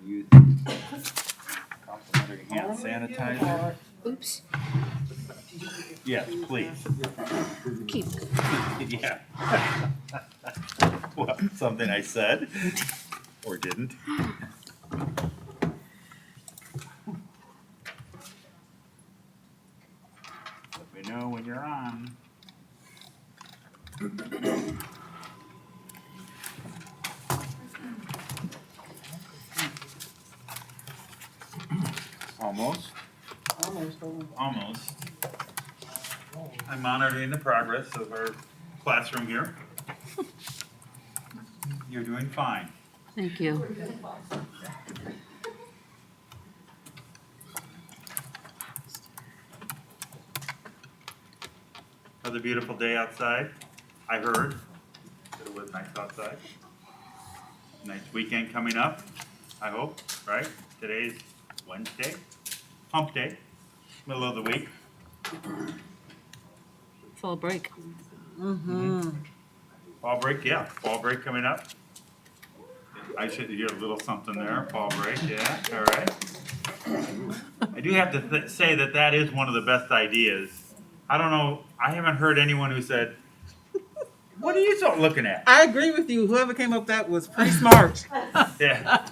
Youth complimentary hand sanitizer. Oops. Yes, please. Keep. Yeah. Well, something I said or didn't. Let me know when you're on. Almost. Almost. I'm monitoring the progress of our classroom here. You're doing fine. Thank you. Another beautiful day outside. I heard that it was nice outside. Nice weekend coming up, I hope, right? Today's Wednesday, hump day, middle of the week. Fall break. Fall break, yeah, fall break coming up. I should hear a little something there, fall break, yeah, all right. I do have to say that that is one of the best ideas. I don't know, I haven't heard anyone who said, what are you so looking at? I agree with you. Whoever came up with that was pretty smart. Yeah.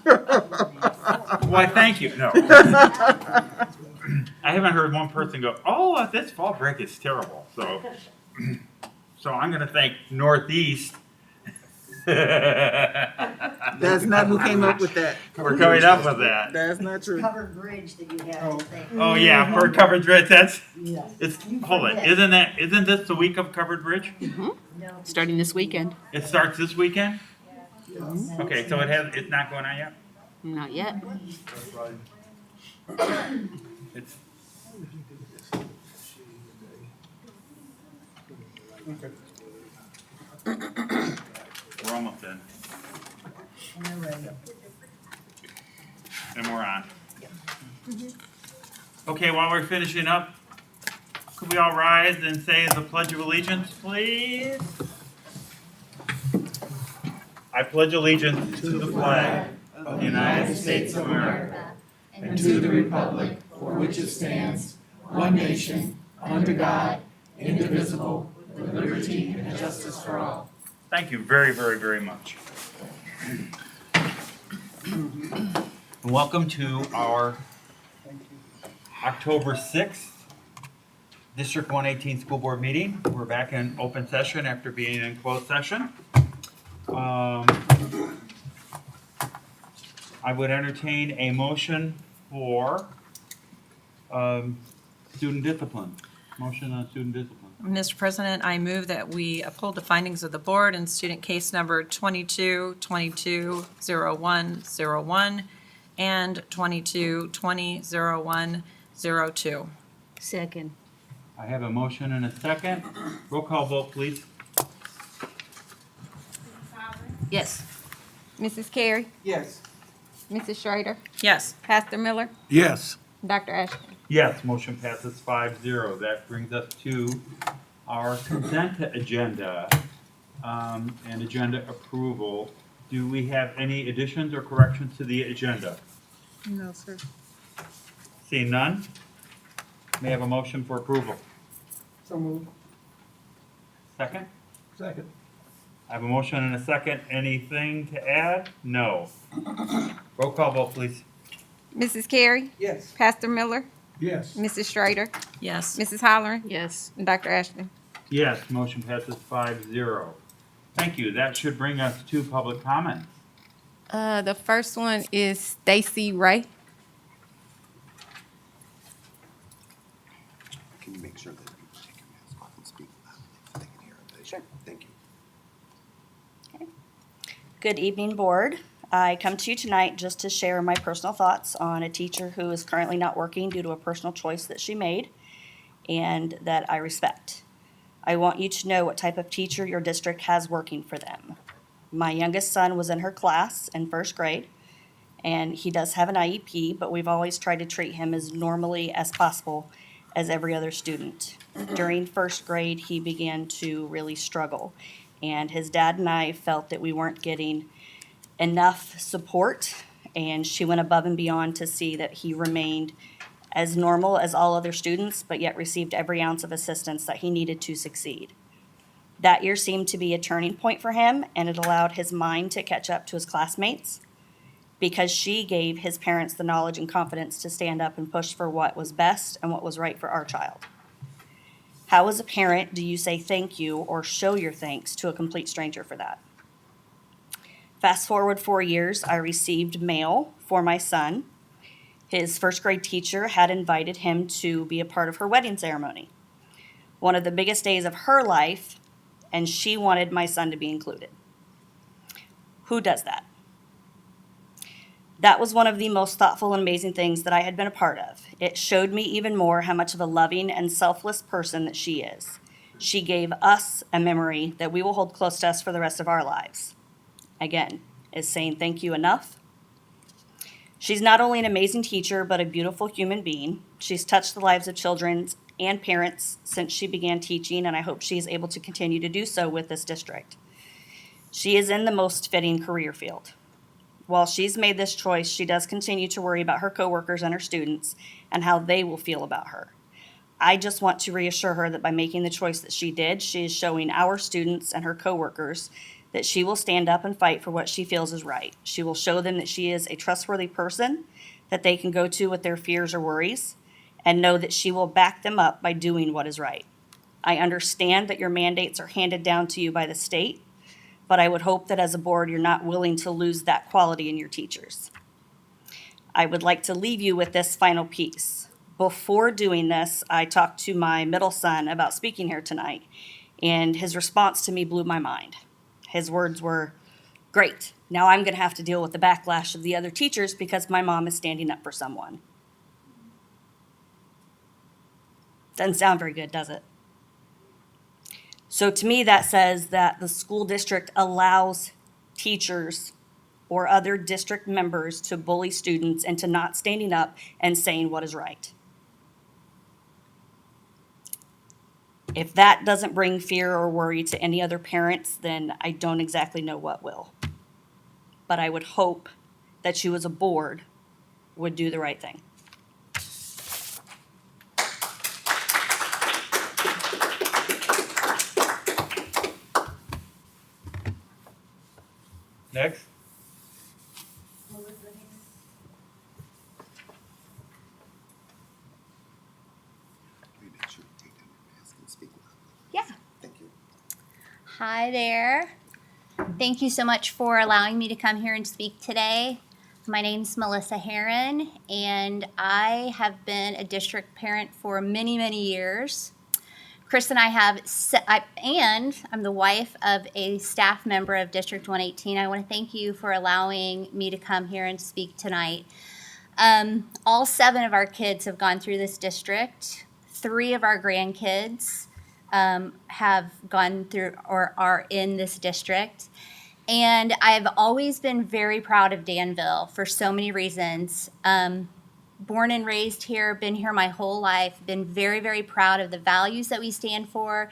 Why, thank you, no. I haven't heard one person go, oh, this fall break is terrible, so I'm gonna thank Northeast. That's not who came up with that. For coming up with that. That's not true. Covered bridge that you have to think. Oh, yeah, for covered bridge, that's, Yes. it's, hold it, isn't this the week of covered bridge? No. Starting this weekend. It starts this weekend? Okay, so it's not going on yet? Not yet. It's, we're almost in, And they're ready. and we're on. Okay, while we're finishing up, could we all rise and say the Pledge of Allegiance, please? I pledge allegiance to the flag of the United States of America and to the republic for which it stands, one nation, under God, indivisible, with liberty and justice for all. Thank you very, very, very much. Welcome to our October 6th District 118 School Board meeting. We're back in open session after being in closed session. I would entertain a motion for student discipline. Motion on student discipline. Mr. President, I move that we uphold the findings of the board in student case number 22-22-0101 and 22-20-0102. Second. I have a motion and a second. Roll call vote, please. Yes. Mrs. Carey, Yes. Mrs. Schrader, Yes. Pastor Miller, Yes. Dr. Ashton. Yes, motion passes 5-0. That brings us to our consent agenda and agenda approval. Do we have any additions or corrections to the agenda? No, sir. Seeing none, may I have a motion for approval? So moved. Second? Second. I have a motion and a second. Anything to add? No. Roll call vote, please. Mrs. Carey, Yes. Pastor Miller, Yes. Mrs. Schrader, Yes. Mrs. Holleran, Yes. and Dr. Ashton. Yes, motion passes 5-0. Thank you. That should bring us to public comments. The first one is Stacy Ray. Can you make sure that you take your mask off and speak loud so they can hear it? Sure. Thank you. Good evening, board. I come to you tonight just to share my personal thoughts on a teacher who is currently not working due to a personal choice that she made and that I respect. I want you to know what type of teacher your district has working for them. My youngest son was in her class in first grade, and he does have an IEP, but we've always tried to treat him as normally as possible as every other student. During first grade, he began to really struggle, and his dad and I felt that we weren't getting enough support and she went above and beyond to see that he remained as normal as all other students, but yet received every ounce of assistance that he needed to succeed. That year seemed to be a turning point for him, and it allowed his mind to catch up to his classmates because she gave his parents the knowledge and confidence to stand up and push for what was best and what was right for our child. How, as a parent, do you say thank you or show your thanks to a complete stranger for that? Fast forward 4 years, I received mail for my son. His first grade teacher had invited him to be a part of her wedding ceremony, one of the biggest days of her life, and she wanted my son to be included. Who does that? That was one of the most thoughtful and amazing things that I had been a part of. It showed me even more how much of a loving and selfless person that she is. She gave us a memory that we will hold close to us for the rest of our lives. Again, is saying thank you enough? She's not only an amazing teacher, but a beautiful human being. She's touched the lives of children and parents since she began teaching, and I hope she is able to continue to do so with this district. She is in the most fitting career field. While she's made this choice, she does continue to worry about her coworkers and her students and how they will feel about her. I just want to reassure her that by making the choice that she did, she is showing our students and her coworkers that she will stand up and fight for what she feels is right. She will show them that she is a trustworthy person that they can go to with their fears or worries, and know that she will back them up by doing what is right. I understand that your mandates are handed down to you by the state, but I would hope that as a board, you're not willing to lose that quality in your teachers. I would like to leave you with this final piece. Before doing this, I talked to my middle son about speaking here tonight, and his response to me blew my mind. His words were, "Great, now I'm gonna have to deal with the backlash of the other teachers because my mom is standing up for someone." Doesn't sound very good, does it? So to me, that says that the school district allows teachers or other district members to bully students into not standing up and saying what is right. If that doesn't bring fear or worry to any other parents, then I don't exactly know what will. But I would hope that you as a board would do the right thing. Next. Maybe I should take down your mask and speak loudly. Yeah. Thank you. Hi there. Thank you so much for allowing me to come here and speak today. My name's Melissa Heron, and I have been a district parent for many, many years. Chris and I have, and I'm the wife of a staff member of District 118. I want to thank you for allowing me to come here and speak tonight. All 7 of our kids have gone through this district. 3 of our grandkids have gone through or are in this district. And I've always been very proud of Danville for so many reasons. Born and raised here, been here my whole life, been very, very proud of the values that we stand for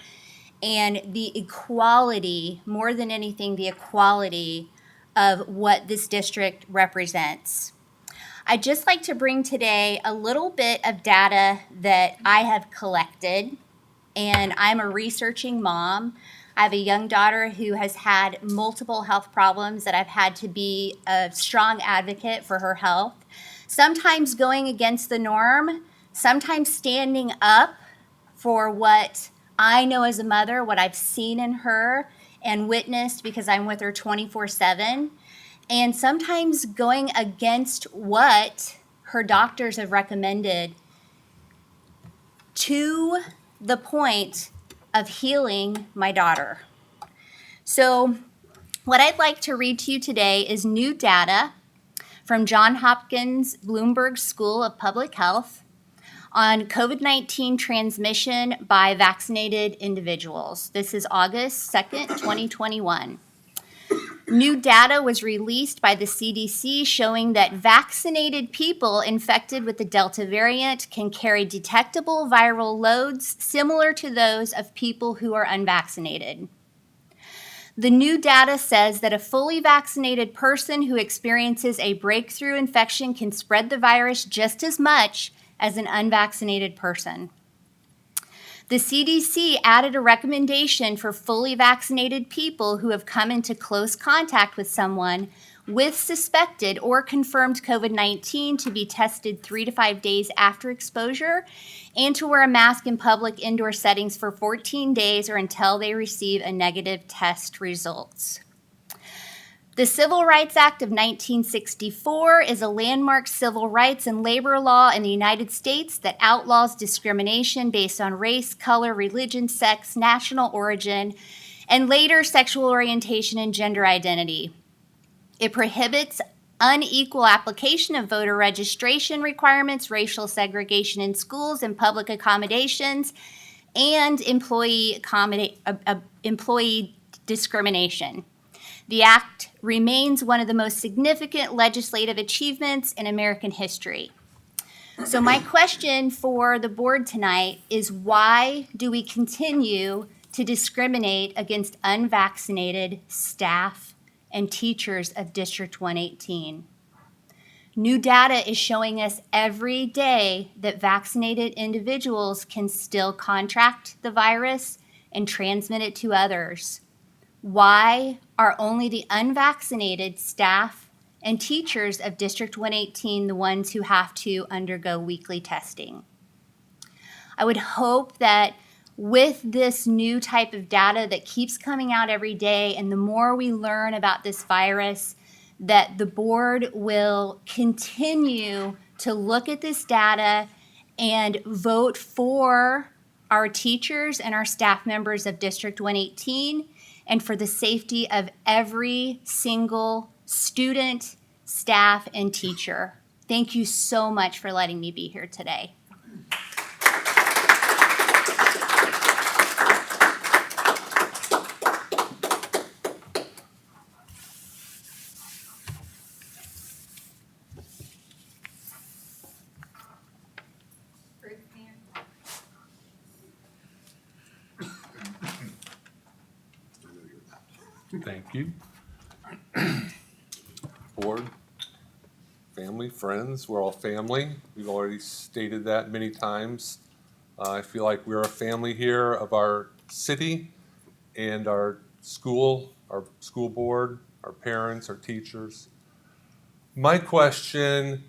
and the equality, more than anything, the equality of what this district represents. I'd just like to bring today a little bit of data that I have collected, and I'm a researching mom. I have a young daughter who has had multiple health problems that I've had to be a strong advocate for her health. Sometimes going against the norm, sometimes standing up for what I know as a mother, what I've seen in her and witnessed because I'm with her 24/7, and sometimes going against what her doctors have recommended to the point of healing my daughter. So what I'd like to read to you today is new data from Johns Hopkins Bloomberg School of Public Health on COVID-19 transmission by vaccinated individuals. This is August 2nd, 2021. New data was released by the CDC showing that vaccinated people infected with the Delta variant can carry detectable viral loads similar to those of people who are unvaccinated. The new data says that a fully vaccinated person who experiences a breakthrough infection can spread the virus just as much as an unvaccinated person. The CDC added a recommendation for fully vaccinated people who have come into close contact with someone with suspected or confirmed COVID-19 to be tested 3 to 5 days after exposure and to wear a mask in public indoor settings for 14 days or until they receive a negative test results. The Civil Rights Act of 1964 is a landmark civil rights and labor law in the United States that outlaws discrimination based on race, color, religion, sex, national origin, and later sexual orientation and gender identity. It prohibits unequal application of voter registration requirements, racial segregation in schools and public accommodations, and employee discrimination. The act remains one of the most significant legislative achievements in American history. So my question for the board tonight is, why do we continue to discriminate against unvaccinated staff and teachers of District 118? New data is showing us every day that vaccinated individuals can still contract the virus and transmit it to others. Why are only the unvaccinated staff and teachers of District 118 the ones who have to undergo weekly testing? I would hope that with this new type of data that keeps coming out every day, and the more we learn about this virus, that the board will continue to look at this data and vote for our teachers and our staff members of District 118 and for the safety of every single student, staff, and teacher. Thank you so much for letting me be here today. Thank you. Board, family, friends, we're all family. We've already stated that many times. I feel like we're a family here of our city and our school board, our parents, our teachers. My question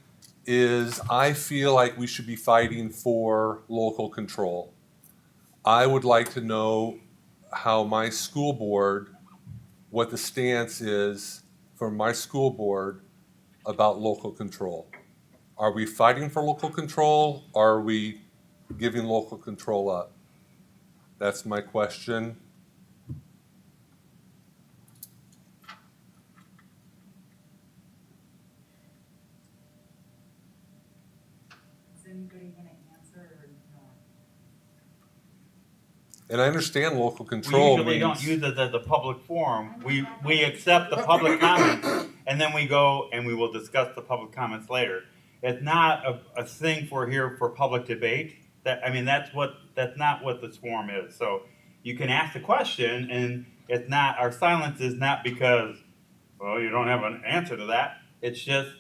is, I feel like we should be fighting for local control. I would like to know how my school board, what the stance is for my school board about local control. Are we fighting for local control? Are we giving local control up? That's my question. Is anybody gonna answer or no? And I understand local We control usually don't means, use it as a public forum. We accept the public comments, and then we go and we will discuss the public comments later. It's not a thing for here for public debate. That's not what this forum is. So you can ask the question, and it's not, our silence is not because, well, you don't have an answer to that. It's just,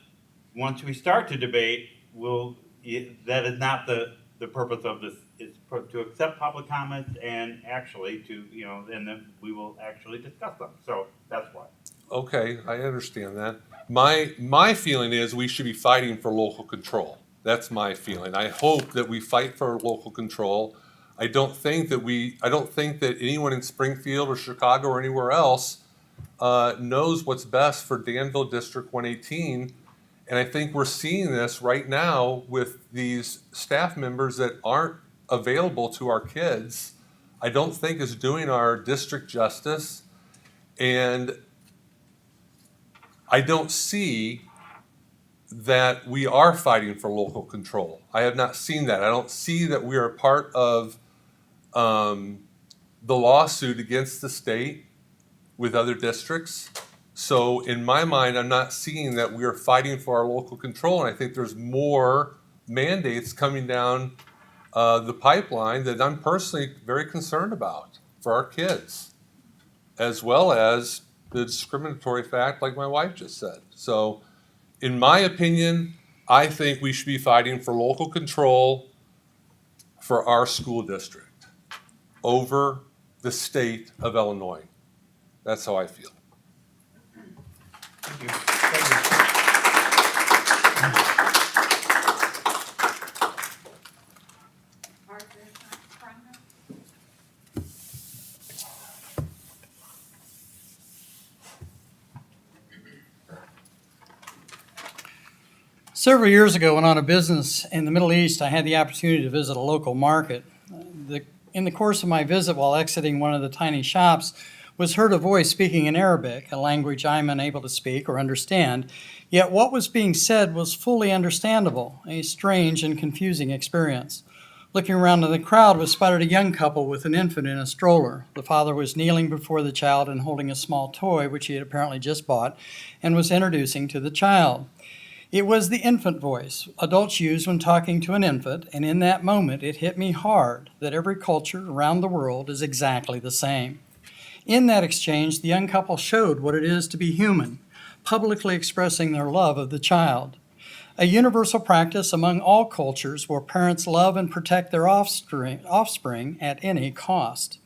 once we start to debate, that is not the purpose of this. It's to accept public comments and actually to, and then we will actually discuss them. So that's why. okay, I understand that. My feeling is we should be fighting for local control. That's my feeling. I hope that we fight for local control. I don't think that anyone in Springfield or Chicago or anywhere else knows what's best for Danville District 118. And I think we're seeing this right now with these staff members that aren't available to our kids. I don't think is doing our district justice. And I don't see that we are fighting for local control. I have not seen that. I don't see that we are part of the lawsuit against the state with other districts. So in my mind, I'm not seeing that we are fighting for our local control. And I think there's more mandates coming down the pipeline that I'm personally very concerned about for our kids. as well as the discriminatory fact like my wife just said. So in my opinion, I think we should be fighting for local control for our school district over the state of Illinois. That's how I feel. Several years ago, when on a business in the Middle East, I had the opportunity to visit a local market. In the course of my visit, while exiting one of the tiny shops, was heard a voice speaking in Arabic, a language I'm unable to speak or understand, yet what was being said was fully understandable, a strange and confusing experience. Looking around in the crowd was spotted a young couple with an infant in a stroller. The father was kneeling before the child and holding a small toy, which he had apparently just bought, and was introducing to the child. It was the infant voice adults use when talking to an infant, and in that moment it hit me hard that every culture around the world is exactly the same. In that exchange, the young couple showed what it is to be human, publicly expressing their love of the child. A universal practice among all cultures where parents love and protect their offspring at any cost.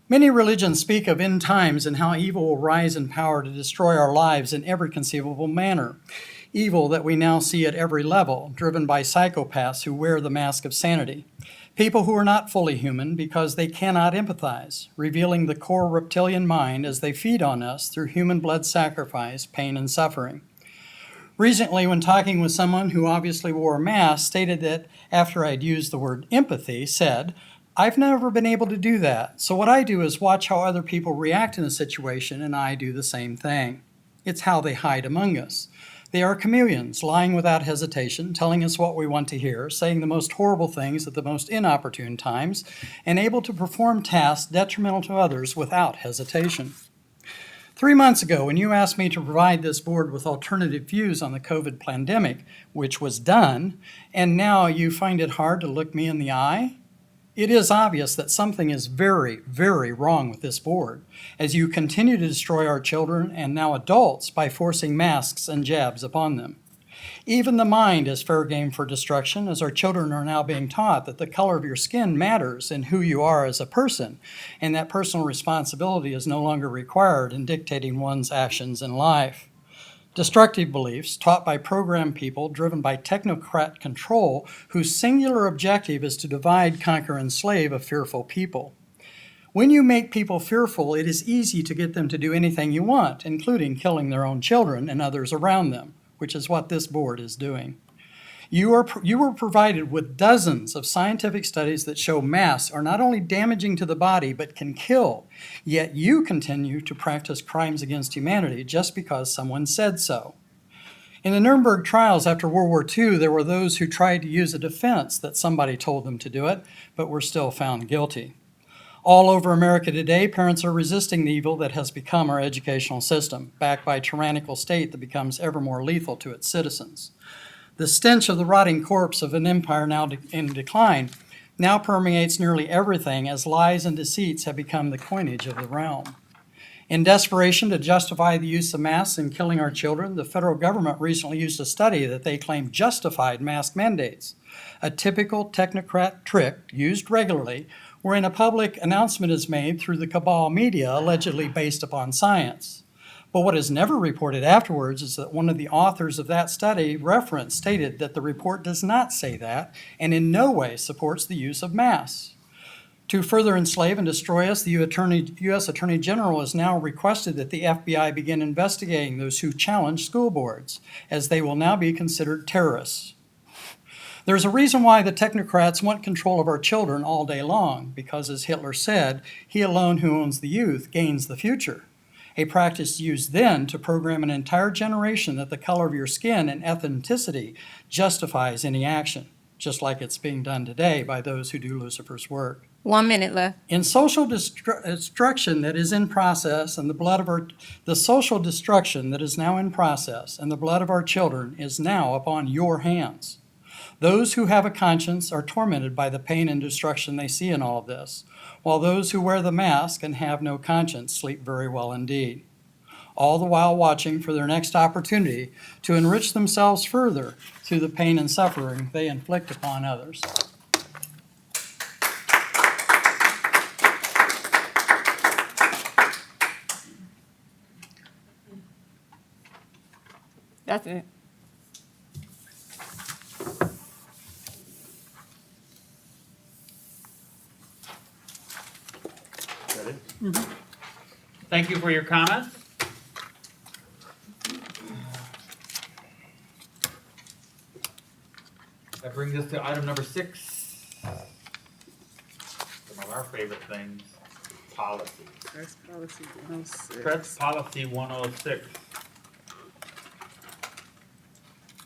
Many religions speak of end times and how evil will rise in power to destroy our lives in every conceivable manner. Evil that we now see at every level, driven by psychopaths who wear the mask of sanity. People who are not fully human because they cannot empathize, revealing the core reptilian mind as they feed on us through human blood sacrifice, pain, and suffering. Recently, when talking with someone who obviously wore a mask, stated that after I'd used the word empathy, said, "I've never been able to do that, so what I do is watch how other people react in a situation and I do the same thing." It's how they hide among us. They are chameleons, lying without hesitation, telling us what we want to hear, saying the most horrible things at the most inopportune times, and able to perform tasks detrimental to others without hesitation. 3 months ago, when you asked me to provide this board with alternative views on the COVID pandemic, which was done, and now you find it hard to look me in the eye, it is obvious that something is very, very wrong with this board as you continue to destroy our children and now adults by forcing masks and jabs upon them. Even the mind is fair game for destruction, as our children are now being taught that the color of your skin matters in who you are as a person, and that personal responsibility is no longer required in dictating one's actions in life. Destructive beliefs taught by program people driven by technocrat control whose singular objective is to divide, conquer, and enslave a fearful people. When you make people fearful, it is easy to get them to do anything you want, including killing their own children and others around them, which is what this board is doing. You were provided with dozens of scientific studies that show masks are not only damaging to the body, but can kill. Yet you continue to practice crimes against humanity just because someone said so. In the Nuremberg trials after World War II, there were those who tried to use a defense that somebody told them to do it, but were still found guilty. All over America today, parents are resisting the evil that has become our educational system, backed by a tyrannical state that becomes ever more lethal to its citizens. The stench of the rotting corpse of an empire now in decline now permeates nearly everything as lies and deceits have become the coinage of the realm. In desperation to justify the use of masks in killing our children, the federal government recently used a study that they claim justified mask mandates, a typical technocrat trick used regularly wherein a public announcement is made through the cabal media allegedly based upon science. But what is never reported afterwards is that one of the authors of that study stated that the report does not say that and in no way supports the use of masks. To further enslave and destroy us, the U.S. Attorney General has now requested that the FBI begin investigating those who challenge school boards, as they will now be considered terrorists. There's a reason why the technocrats want control of our children all day long, because as Hitler said, he alone who owns the youth gains the future. A practice used then to program an entire generation that the color of your skin and ethnicity justifies any action, just like it's being done today by those who do Lucifer's work. 1 minute left. In social destruction that is in process, and the social destruction that is now in process, and the blood of our children is now upon your hands. Those who have a conscience are tormented by the pain and destruction they see in all of this, while those who wear the mask and have no conscience sleep very well indeed, all the while watching for their next opportunity to enrich themselves further through the pain and suffering they inflict upon others. That's it. Thank you for your comments. That brings us to item number 6. Some of our favorite things, policy. Press policy 106. Press policy 106.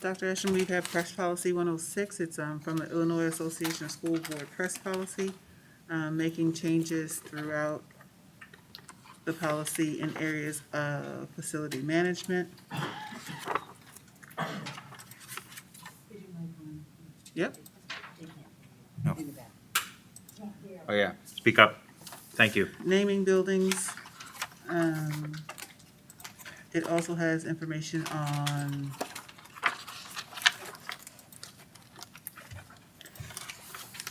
Dr. Ashton, we have press policy 106. It's from the Illinois Association of School Board Press Policy, making changes throughout the policy in areas of facility management. Yep. Oh, yeah, speak up. Thank you. Naming buildings. It also has information on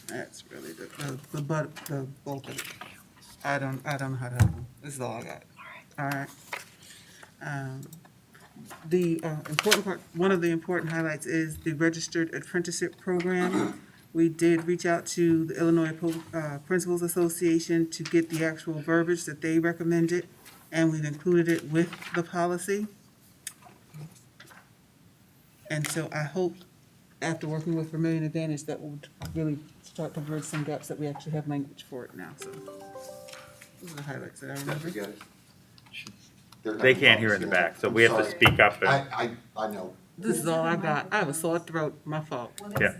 that's really the bulk of it. I don't know how to help them. This is all I got. All right. The important part, one of the important highlights is the registered apprenticeship program. We did reach out to the Illinois Principals Association to get the actual verbiage that they recommended, and we've included it with the policy. And so I hope, after working with Vermillion Advantage, that will really start to bridge some gaps, that we actually have language for it now, so. Those are the highlights that I remember. They can't hear in the back, so we have to speak up. And, I know. This is all I got. I have a sore throat, my fault. yeah.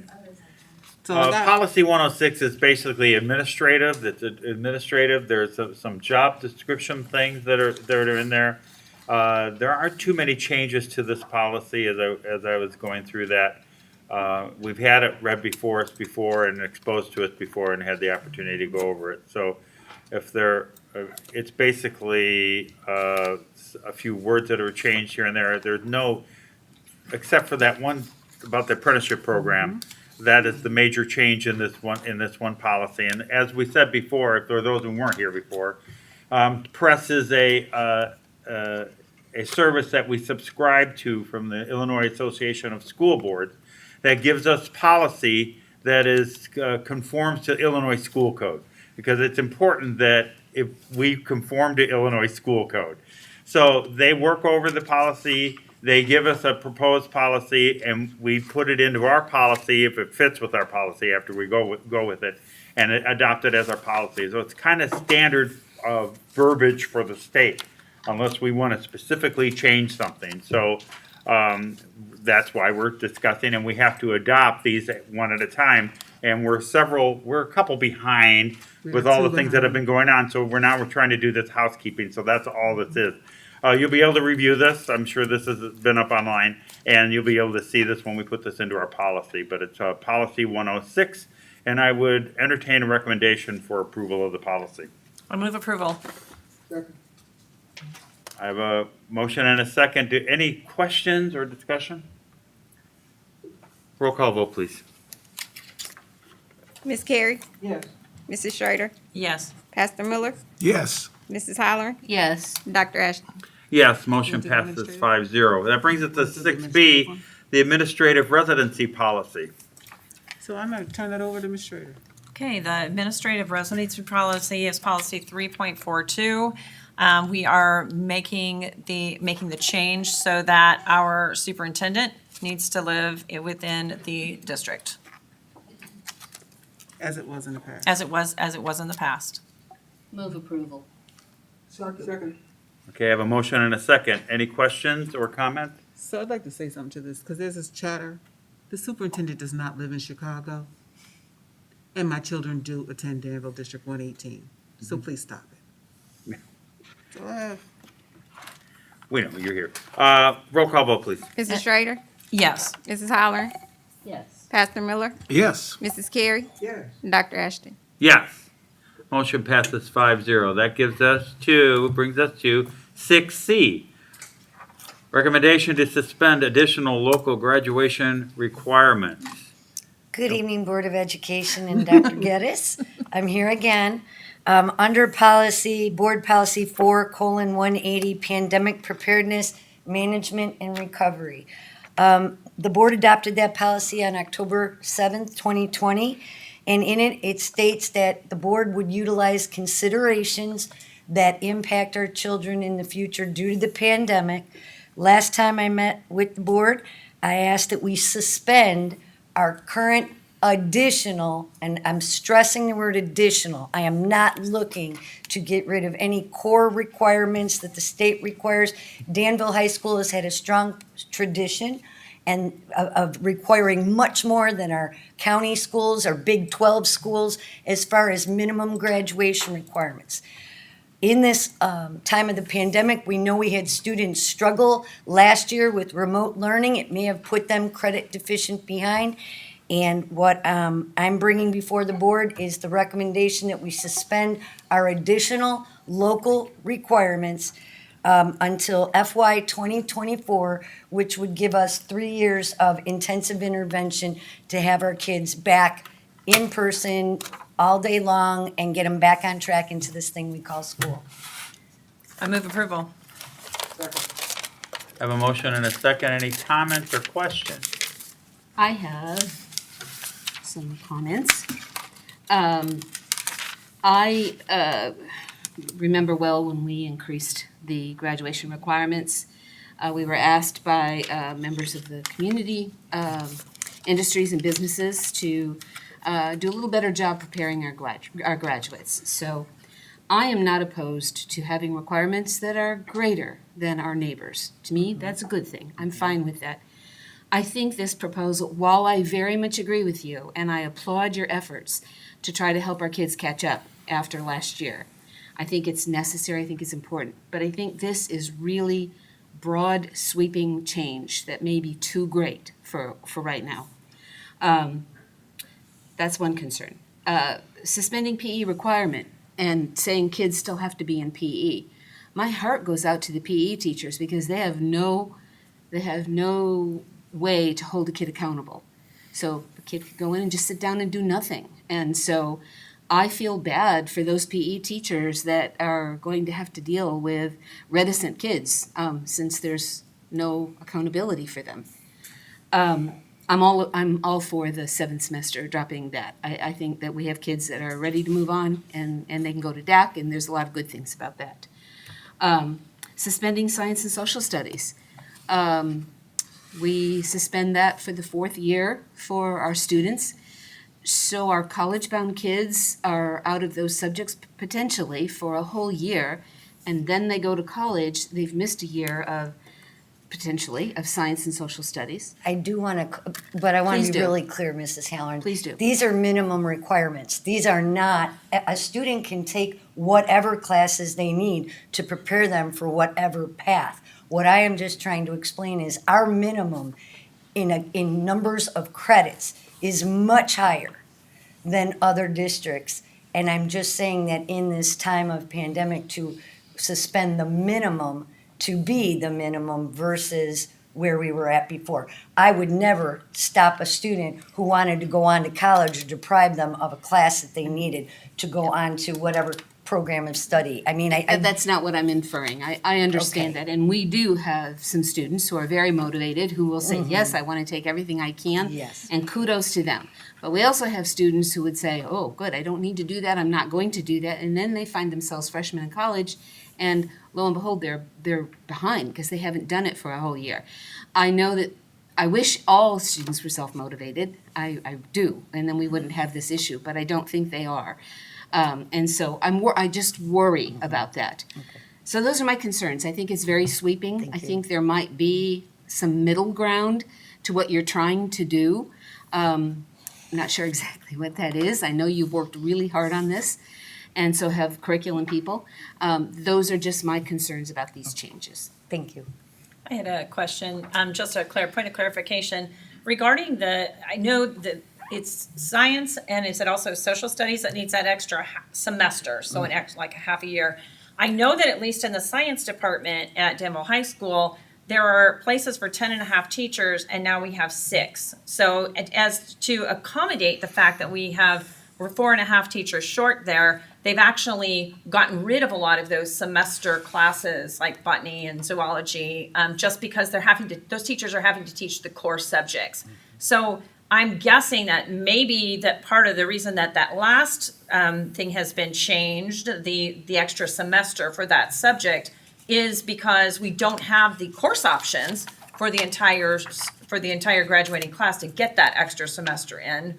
So I got, Policy 106 is basically administrative. It's administrative. There's some job description things that are in there. There aren't too many changes to this policy as I was going through that. We've had it read before us before and exposed to us before and had the opportunity to go over it. So if it's basically a few words that are changed here and there. There's no, except for that one about the apprenticeship program. That is the major change in this one policy. And as we said before, if there are those who weren't here before, press is a service that we subscribe to from the Illinois Association of School Boards that gives us policy that is conforms to Illinois school code, because it's important that if we conform to Illinois school code. So they work over the policy. They give us a proposed policy, and we put it into our policy if it fits with our policy after we go with it, and adopt it as our policy. So it's kind of standard verbiage for the state, unless we want to specifically change something. So that's why we're discussing, and we have to adopt these one at a time. And we're a couple behind with all the things that have been going on. So we're trying to do this housekeeping. So that's all this is. You'll be able to review this. I'm sure this has been up online, and you'll be able to see this when we put this into our policy. But it's policy 106, and I would entertain a recommendation for approval of the policy. I move approval. I have a motion and a second. Any questions or discussion? Roll call vote, please. Ms. Carey, yes. Mrs. Schrader, Yes. Pastor Miller, Yes. Mrs. Holler, Yes. Dr. Ashton. Yes, motion Went to passes administrative. 5-0. That brings us to What's the 6B, administrative one? the administrative residency policy. So I'm gonna turn that over to Ms. Schrader. Okay, the administrative residency policy is policy 3.42. We are making the change so that our superintendent needs to live within the district, As it was in the past. as it was in the past. Move approval. Second. Okay, I have a motion and a second. Any questions or comments? So I'd like to say something to this, because there's this chatter. The superintendent does not live in Chicago, and my children do attend Danville District 118. So please stop it. So I have We know, you're here. Roll call vote, please. Mrs. Schrader, Yes. Mrs. Holler, Yes. Pastor Miller, Yes. Mrs. Carey, Yes. Dr. Ashton. Yes. Motion passes 5-0. That brings us to 6C. Recommendation to suspend additional local graduation requirements. Good evening, Board of Education and Dr. Geddes. I'm here again. Under policy, Board Policy 4:180, Pandemic Preparedness, Management, and Recovery. The board adopted that policy on October 7th, 2020, and in it, it states that the board would utilize considerations that impact our children in the future due to the pandemic. Last time I met with the board, I asked that we suspend our current additional, and I'm stressing the word additional, I am not looking to get rid of any core requirements that the state requires. Danville High School has had a strong tradition and of requiring much more than our county schools, our Big 12 schools, as far as minimum graduation requirements. In this time of the pandemic, we know we had students struggle last year with remote learning. It may have put them credit deficient behind. And what I'm bringing before the board is the recommendation that we suspend our additional local requirements until FY 2024, which would give us 3 years of intensive intervention to have our kids back in person all day long and get them back on track into this thing we call school. I move approval. Have a motion and a second. Any comments or questions? I have some comments. I remember well when we increased the graduation requirements. We were asked by members of the community, industries and businesses to do a little better job preparing our graduates. So I am not opposed to having requirements that are greater than our neighbors. To me, that's a good thing. I'm fine with that. I think this proposal, while I very much agree with you, and I applaud your efforts to try to help our kids catch up after last year, I think it's necessary, I think it's important. But I think this is really broad sweeping change that may be too great for right now. That's one concern. Suspending PE requirement and saying kids still have to be in PE. My heart goes out to the PE teachers because they have no way to hold a kid accountable. So the kid could go in and just sit down and do nothing. And so I feel bad for those PE teachers that are going to have to deal with reticent kids since there's no accountability for them. I'm all for the 7th semester dropping that. I think that we have kids that are ready to move on and they can go to DAC, and there's a lot of good things about that. Suspending science and social studies. We suspend that for the 4th year for our students. So our college-bound kids are out of those subjects potentially for a whole year, and then they go to college, they've missed a year of, potentially, of science and social studies. I do want to, but I want Please to be do. really clear, Mrs. Halloran. Please do. These are minimum requirements. These are not, a student can take whatever classes they need to prepare them for whatever path. What I am just trying to explain is our minimum in numbers of credits is much higher than other districts. And I'm just saying that in this time of pandemic to suspend the minimum to be the minimum versus where we were at before. I would never stop a student who wanted to go on to college or deprive them of a class that they needed to go on to whatever program of study. I mean, That's not what I'm inferring. I understand Okay. that. And we do have some students who are very motivated, who will say, yes, I want to take everything I can. Yes. And kudos to them. But we also have students who would say, oh, good, I don't need to do that. I'm not going to do that. And then they find themselves freshmen in college, and lo and behold, they're behind because they haven't done it for a whole year. I know that I wish all students were self-motivated. I do, and then we wouldn't have this issue, but I don't think they are. And so I just worry about that. So those are my concerns. I think it's very sweeping. Thank I you. think there might be some middle ground to what you're trying to do. I'm not sure exactly what that is. I know you've worked really hard on this, and so have curriculum people. Those are just my concerns about these changes. Thank you. I had a question, just a point of clarification. Regarding I know that it's science and is it also social studies that needs that extra semester, so like a half a year. I know that at least in the science department at Danville High School, there are places for 10 and a half teachers, and now we have 6. So as to accommodate the fact that we're 4.5 teachers short there, they've actually gotten rid of a lot of those semester classes like botany and zoology, just because those teachers are having to teach the core subjects. So I'm guessing that maybe that part of the reason that last thing has been changed, the extra semester for that subject, is because we don't have the course options for the entire graduating class to get that extra semester in,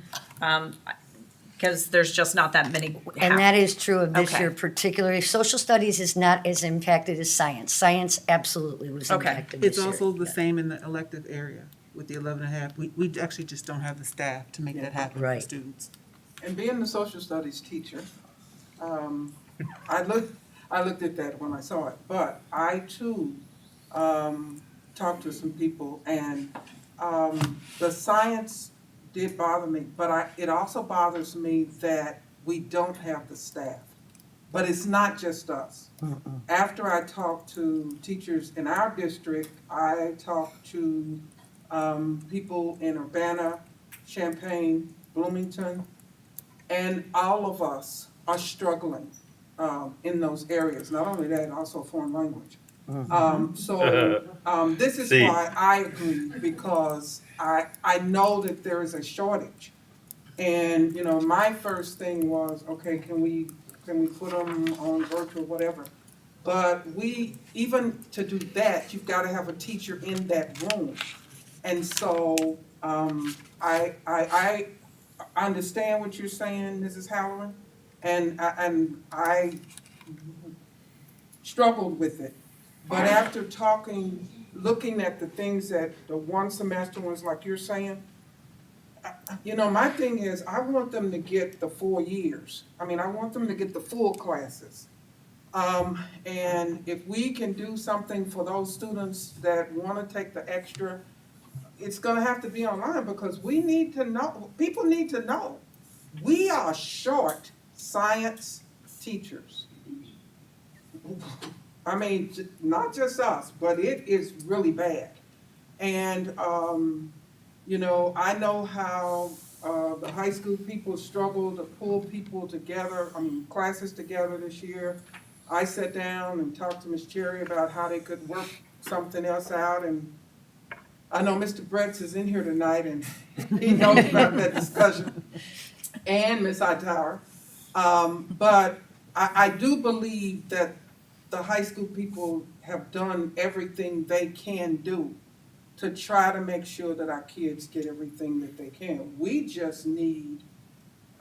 because there's just not that many. And that is true of this Okay. year particularly. Social studies is not as impacted as science. Science absolutely was Okay. impacted this It's year. also the same in the elective area with the 11.5. We actually just don't have the staff to make that happen for Right. students. And being the social studies teacher, I looked at that when I saw it, but I too talked to some people, and the science did bother me, but it also bothers me that we don't have the staff. But it's not just us. After I talked to teachers in our district, I talked to people in Urbana, Champaign, Bloomington, and all of us are struggling in those areas. Not only that, also foreign language. This is See. why I agree, because I know that there is a shortage. And, you know, my first thing was, okay, can we put them on virtual, whatever? But even to do that, you've got to have a teacher in that room. And so, I understand what you're saying, Mrs. Halloran, and I struggled with it. But after looking at the things that the one semester ones, like you're saying, you know, my thing is, I want them to get the 4 years. I mean, I want them to get the full classes. And if we can do something for those students that want to take the extra, it's gonna have to be online, because we need to know, people need to know. We are short science teachers. I mean, not just us, but it is really bad. And, you know, I know how the high school people struggle to pull people together, classes together this year. I sat down and talked to Ms. Cherry about how they could work something else out, and I know Mr. Bretz is in here tonight, and he knows about that discussion, and Ms. Hightower. But I do believe that the high school people have done everything they can do to try to make sure that our kids get everything that they can. We just need,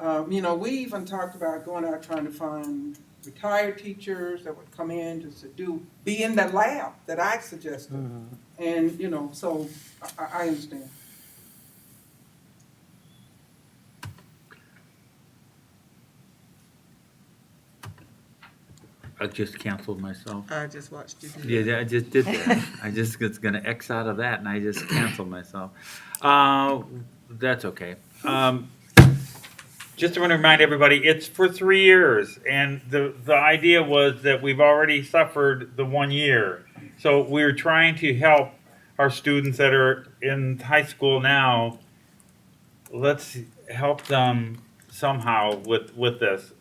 you know, we even talked about going out trying to find retired teachers that would come in just to be in the lab that I suggested. And, you know, so I understand. I just canceled myself. I just watched you do that. Yeah, I just did that. I just was gonna X out of that, and I just canceled myself. That's okay. Just to remind everybody, it's for 3 years, and the idea was that we've already suffered the 1 year. So we're trying to help our students that are in high school now. Let's help them somehow with this.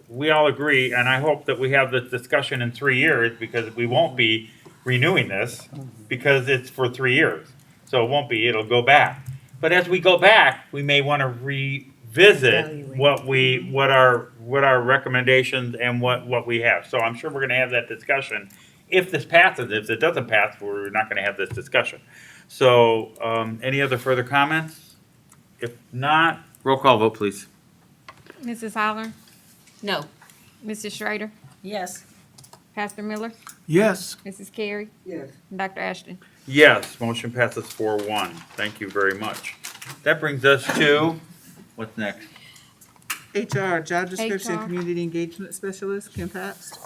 We all agree, and I hope that we have this discussion in 3 years, because we won't be renewing this, because it's for 3 years. So it won't be, it'll go back. But as we go back, we may want to revisit what our recommendations and what we have. So I'm sure we're gonna have that discussion. If this passes, if it doesn't pass, we're not gonna have this discussion. So, any other further comments? If not, roll call vote, please. Mrs. Holler, No. Mrs. Schrader, Yes. Pastor Miller, Yes. Mrs. Carey, Yes. and Dr. Ashton. Yes, motion passes 4-1. Thank you very much. That brings us to, what's next? HR, job description, HR. community engagement specialist, Kim Pabst.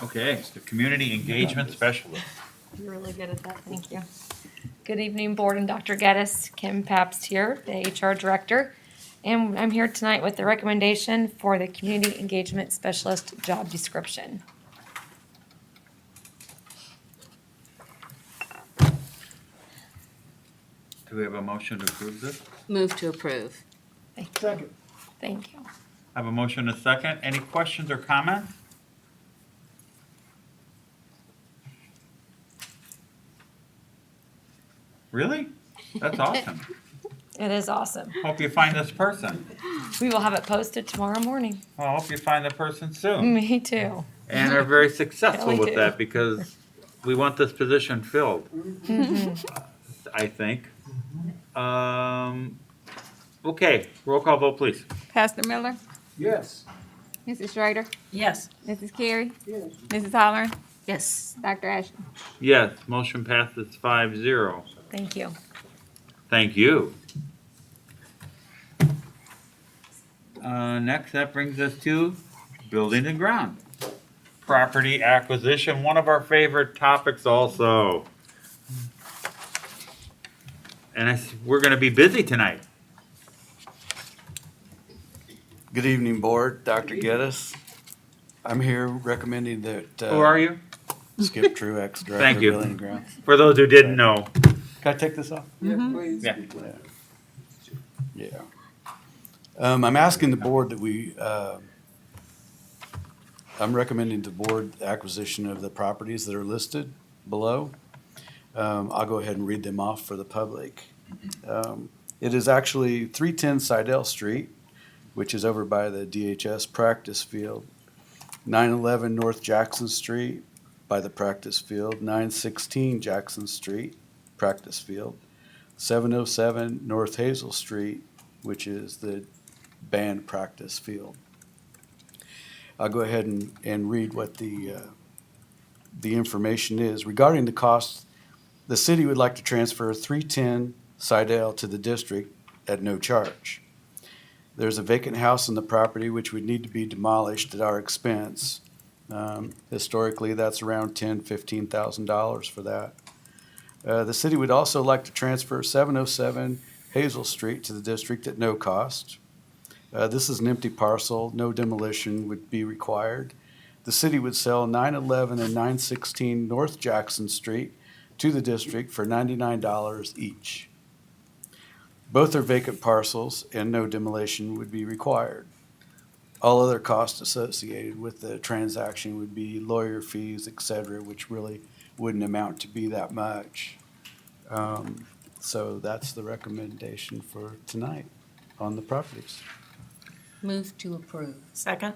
Okay, it's the community engagement specialist. You're really good at that, thank you. Good evening, Board and Dr. Geddes. Kim Pabst here, the HR Director. And I'm here tonight with the recommendation for the Community Engagement Specialist job description. Do we have a motion to approve this? Move to approve. Second. Thank you. I have a motion and a second. Any questions or comments? Really? That's awesome. It is awesome. Hope you find this person. We will have it posted tomorrow morning. Well, I hope you find the person soon. Me too. And are very successful Really with do. that because we want this position filled, I think. Okay, roll call vote, please. Pastor Miller, Yes. Mrs. Schrader, Yes. Mrs. Carey, Yes. Mrs. Holler, Yes. Dr. Ashton. Yes, motion passes 5-0. Thank you. Thank you. Next, that brings us to building and ground. Property acquisition, one of our favorite topics also. And we're gonna be busy tonight. Good evening, Board. Dr. Geddes. I'm here recommending that. Who are you? Skip Truex, Director Thank of you. Building and Grounds. For those who didn't know. Can I take this off? Yes, please. Yeah. Yeah. I'm asking the board that I'm recommending to the board the acquisition of the properties that are listed below. I'll go ahead and read them off for the public. It is actually 310 Sidell Street, which is over by the DHS practice field. 911 North Jackson Street by the practice field. 916 Jackson Street, practice field. 707 North Hazel Street, which is the band practice field. I'll go ahead and read what the information is. Regarding the cost, the city would like to transfer 310 Sidell to the district at no charge. There's a vacant house on the property which would need to be demolished at our expense. Historically, that's around $10,000–$15,000 for that. The city would also like to transfer 707 Hazel Street to the district at no cost. This is an empty parcel. No demolition would be required. The city would sell 911 and 916 North Jackson Street to the district for $99 each. Both are vacant parcels and no demolition would be required. All other costs associated with the transaction would be lawyer fees, et cetera, which really wouldn't amount to be that much. So that's the recommendation for tonight on the properties. Move to approve. Second?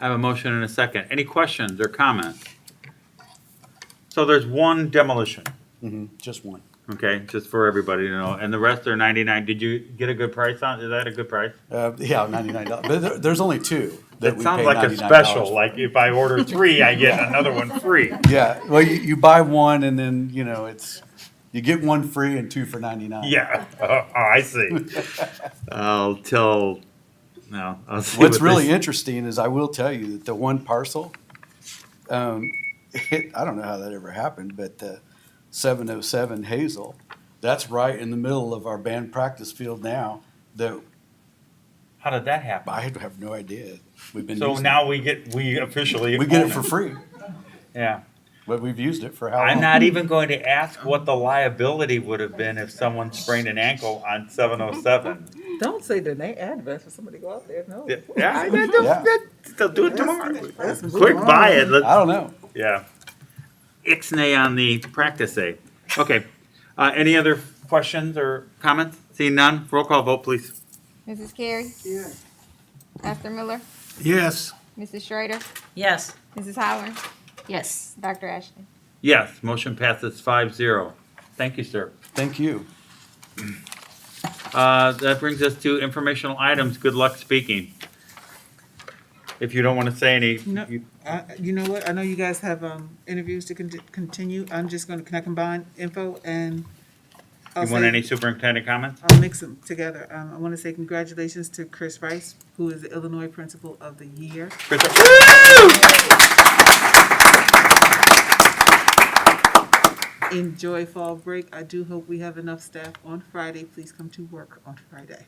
I have a motion and a second. Any questions or comments? So there's one demolition, Just one. okay, just for everybody to know, and the rest are 99. Did you get a good price on, is that a good price? Yeah, $99. But there's only two that It we sounds pay like a $99 special, for. like if I order 3, I get another one free. Yeah, well, you buy one and then, you get one free and two for $99. Yeah, I see. I'll see. What's what really this- interesting is I will tell you that the one parcel, I don't know how that ever happened, but the 707 Hazel, that's right in the middle of our band practice field now. How did that happen? I have no idea. We've been So using now we officially. we get own it for free, Yeah. but we've used it for how long? I'm not even going to ask what the liability would have been if someone sprained an ankle on 707. Don't say the name address for somebody to go out there, no. Yeah, they'll do it tomorrow. That's Quick, buy it. I don't know. Yeah. Ixnay on the practice day. Okay. Any other questions or comments? Seeing none, roll call vote, please. Mrs. Carey, Yes. Pastor Miller, Yes. Mrs. Schrader, Yes. Mrs. Holler, Yes. Dr. Ashton. Yes, motion passes 5-0. Thank you, sir. Thank you. That brings us to informational items. Good luck speaking. If you don't want to say any. No, you know what? I know you guys have interviews to continue. I'm just going to, can I combine info and I'll You want say- any superintendent comments? I'll mix them together. I want to say congratulations to Chris Rice, who is the Illinois Principal of the Year. enjoy fall break. I do hope we have enough staff on Friday. Please come to work on Friday.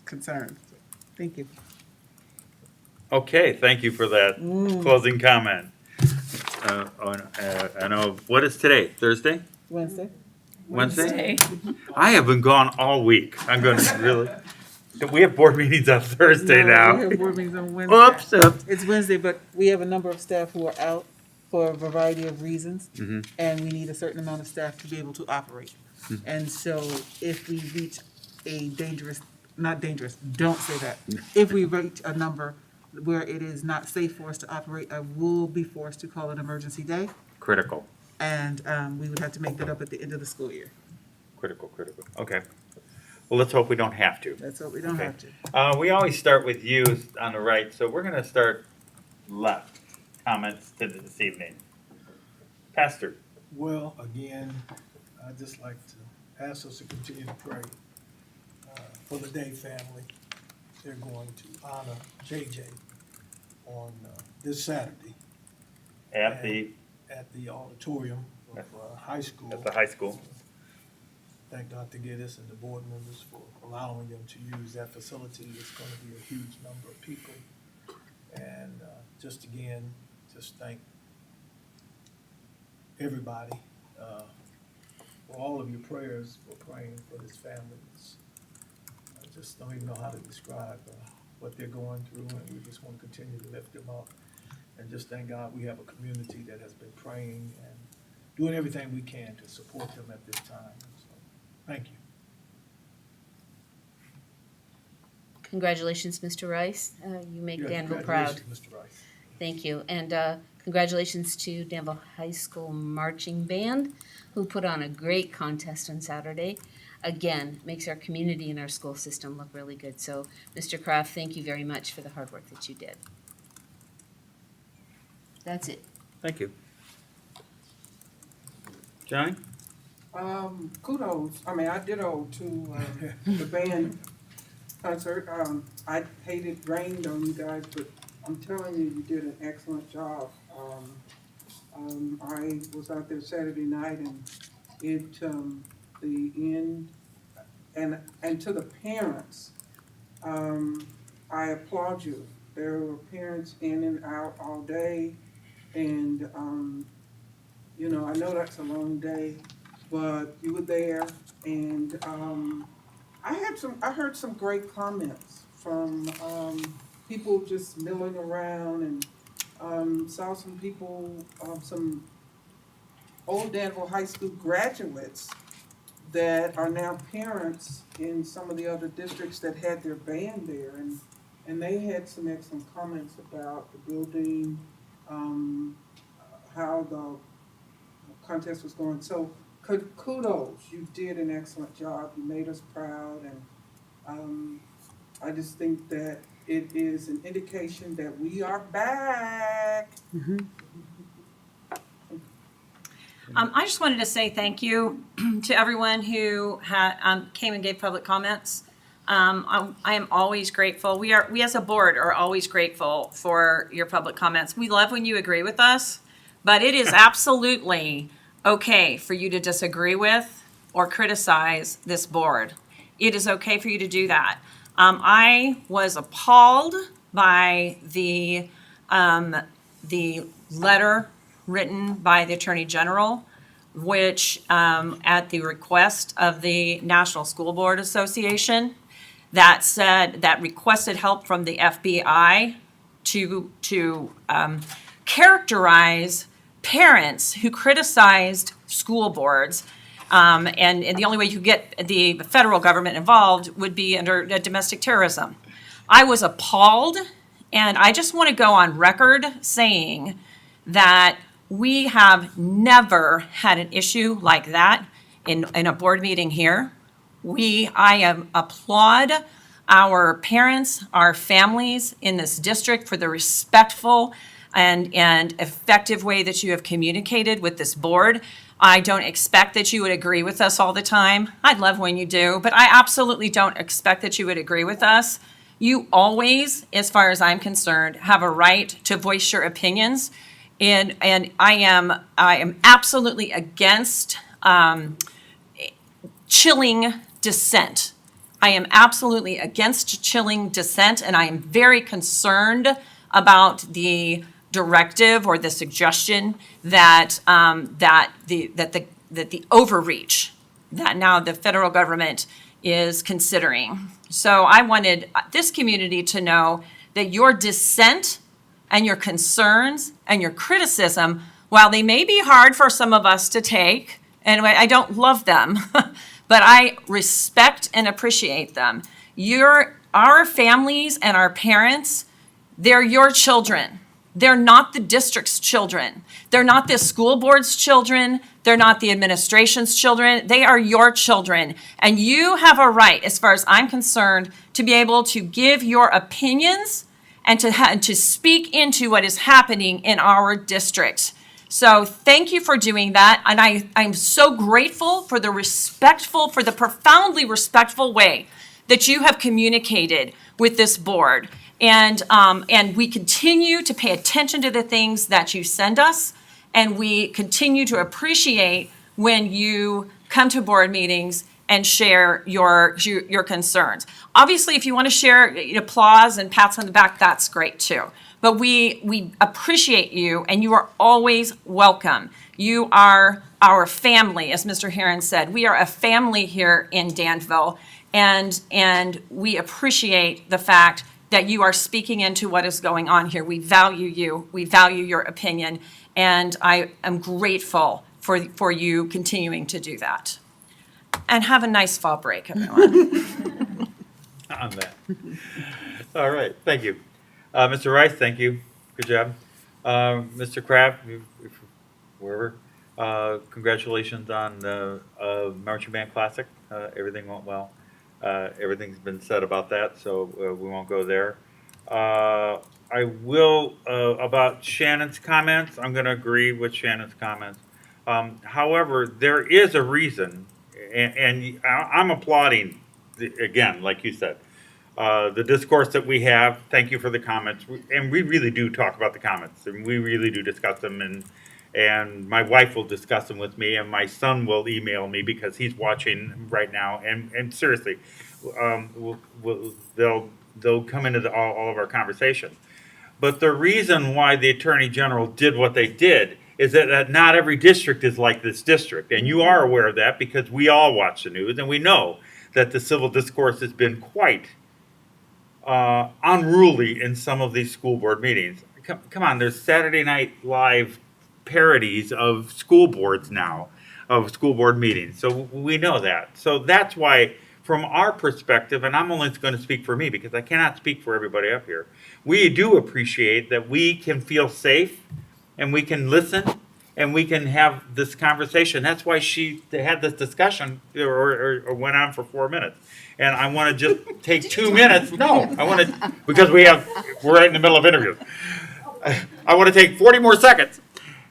Concerned. Thank you. Okay, thank you for that closing comment. I know, what is today, Thursday? Wednesday. Wednesday? I have been gone all week. I'm gonna really, we have board meetings on Thursday No, now. we have board meetings on Wednesday. Oops. It's Wednesday, but we have a number of staff who are out for a variety of reasons, and we need a certain amount of staff to be able to operate. And so if we reach a not dangerous, don't say that. If we reach a number where it is not safe for us to operate, I will be forced to call an emergency day, Critical, and we would have to make that up at the end of the school year. critical. Okay. Well, let's hope we don't have to. That's what we don't Okay. have to. We always start with you on the right, so we're gonna start left. Comments to this evening. Pastor. Well, again, I'd just like to ask us to continue to pray for the Day family. They're going to honor JJ on this Saturday At the auditorium of high school. At the high school. Thank Dr. Geddes and the board members for allowing them to use that facility. It's going to be a huge number of people. And just thank everybody for all of your prayers for praying for this family. I just don't even know how to describe what they're going through, and we just want to continue to lift them up. And just thank God we have a community that has been praying and doing everything we can to support them at this time. So, thank you. Congratulations, Mr. Rice. You make Yeah, Danville proud. congratulations, Mr. Rice. Thank you. And congratulations to Danville High School Marching Band, who put on a great contest on Saturday. Again, makes our community and our school system look really good. So, Mr. Kraft, thank you very much for the hard work that you did. That's it. Thank you. Johnny? Kudos, I ditto to the band concert. I hated rain on you guys, but I'm telling you, you did an excellent job. I was out there Saturday night, and the end, and to the parents, I applaud you. There were parents in and out all day, and I know that's a long day, but you were there, and I heard some great comments from people just milling around, and saw some people, some old Danville High School graduates that are now parents in some of the other districts that had their band there, and they had some excellent comments about the building, how the contest was going. So kudos, you did an excellent job. You made us proud, and I just think that it is an indication that we are back. I just wanted to say thank you to everyone who came and gave public comments. I am always grateful. We as a board are always grateful for your public comments. We love when you agree with us, but it is absolutely okay for you to disagree with or criticize this board. It is okay for you to do that. I was appalled by the letter written by the Attorney General, which at the request of the National School Board Association, that requested help from the FBI to characterize parents who criticized school boards. And the only way you get the federal government involved would be under domestic terrorism. I was appalled, and I just want to go on record saying that we have never had an issue like that in a board meeting here. I applaud our parents, our families in this district for the respectful and effective way that you have communicated with this board. I don't expect that you would agree with us all the time. I'd love when you do, but I absolutely don't expect that you would agree with us. You always, as far as I'm concerned, have a right to voice your opinions. And I am absolutely against chilling dissent. I am absolutely against chilling dissent, and I am very concerned about the directive or the suggestion that the overreach that now the federal government is considering. So I wanted this community to know that your dissent and your concerns and your criticism, while they may be hard for some of us to take, and I don't love them, but I respect and appreciate them. Our families and our parents, they're your children. They're not the district's children. They're not the school board's children. They're not the administration's children. They are your children. And you have a right, as far as I'm concerned, to be able to give your opinions and to speak into what is happening in our district. So thank you for doing that. And I'm so grateful for the profoundly respectful way that you have communicated with this board. And we continue to pay attention to the things that you send us, and we continue to appreciate when you come to board meetings and share your concerns. Obviously, if you want to share applause and pats on the back, that's great too. But we appreciate you, and you are always welcome. You are our family, as Mr. Herron said. We are a family here in Danville, and we appreciate the fact that you are speaking into what is going on here. We value you. We value your opinion, and I am grateful for you continuing to do that. And have a nice fall break, everyone. On that. All right, thank you. Mr. Rice, thank you. Good job. Mr. Kraft, wherever, congratulations on the Marching Band Classic. Everything went well. Everything's been said about that, so we won't go there. I will, about Shannon's comments, I'm going to agree with Shannon's comments. However, there is a reason, and I'm applauding, again, like you said, the discourse that we have. Thank you for the comments. And we really do talk about the comments, and we really do discuss them. And my wife will discuss them with me, and my son will email me because he's watching right now. And seriously, they'll come into all of our conversation. But the reason why the Attorney General did what they did is that not every district is like this district. And you are aware of that because we all watch the news, and we know that the civil discourse has been quite unruly in some of these school board meetings. Come on, there's Saturday Night Live parodies of school boards now, of school board meetings. So we know that. So that's why, from our perspective, and I'm only going to speak for me because I cannot speak for everybody up here, we do appreciate that we can feel safe and we can listen and we can have this conversation. That's why she had this discussion or went on for 4 minutes. And I want to just take 2 minutes. No, I want to, because we're right in the middle of interviews. I want to take 40 more seconds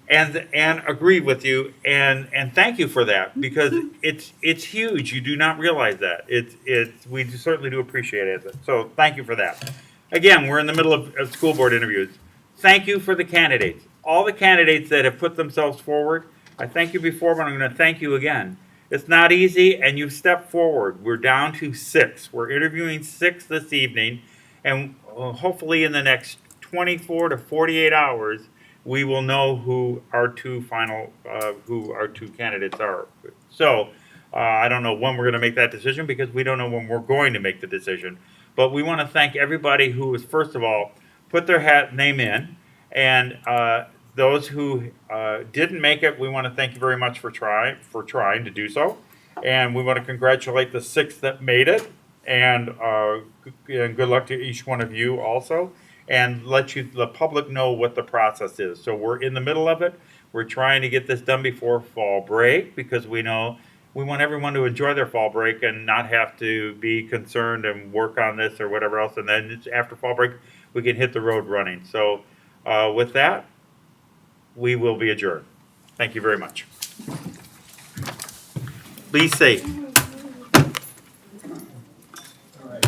and agree with you and thank you for that, because it's huge. You do not realize that. We certainly do appreciate it. So thank you for that. Again, we're in the middle of school board interviews. Thank you for the candidates. All the candidates that have put themselves forward, I thank you before, but I'm going to thank you again. It's not easy, and you've stepped forward. We're down to 6. We're interviewing 6 this evening, and hopefully in the next 24 to 48 hours, we will know who our two candidates are. So I don't know when we're going to make that decision, because we don't know when we're going to make the decision. But we want to thank everybody who has, first of all, put their name in, and those who didn't make it, we want to thank you very much for trying to do so. And we want to congratulate the 6 that made it, and good luck to each one of you also, and let the public know what the process is. So we're in the middle of it. We're trying to get this done before fall break, because we know we want everyone to enjoy their fall break and not have to be concerned and work on this or whatever else. And then after fall break, we can hit the road running. So with that, we will be adjourned. Thank you very much. Be safe. All right.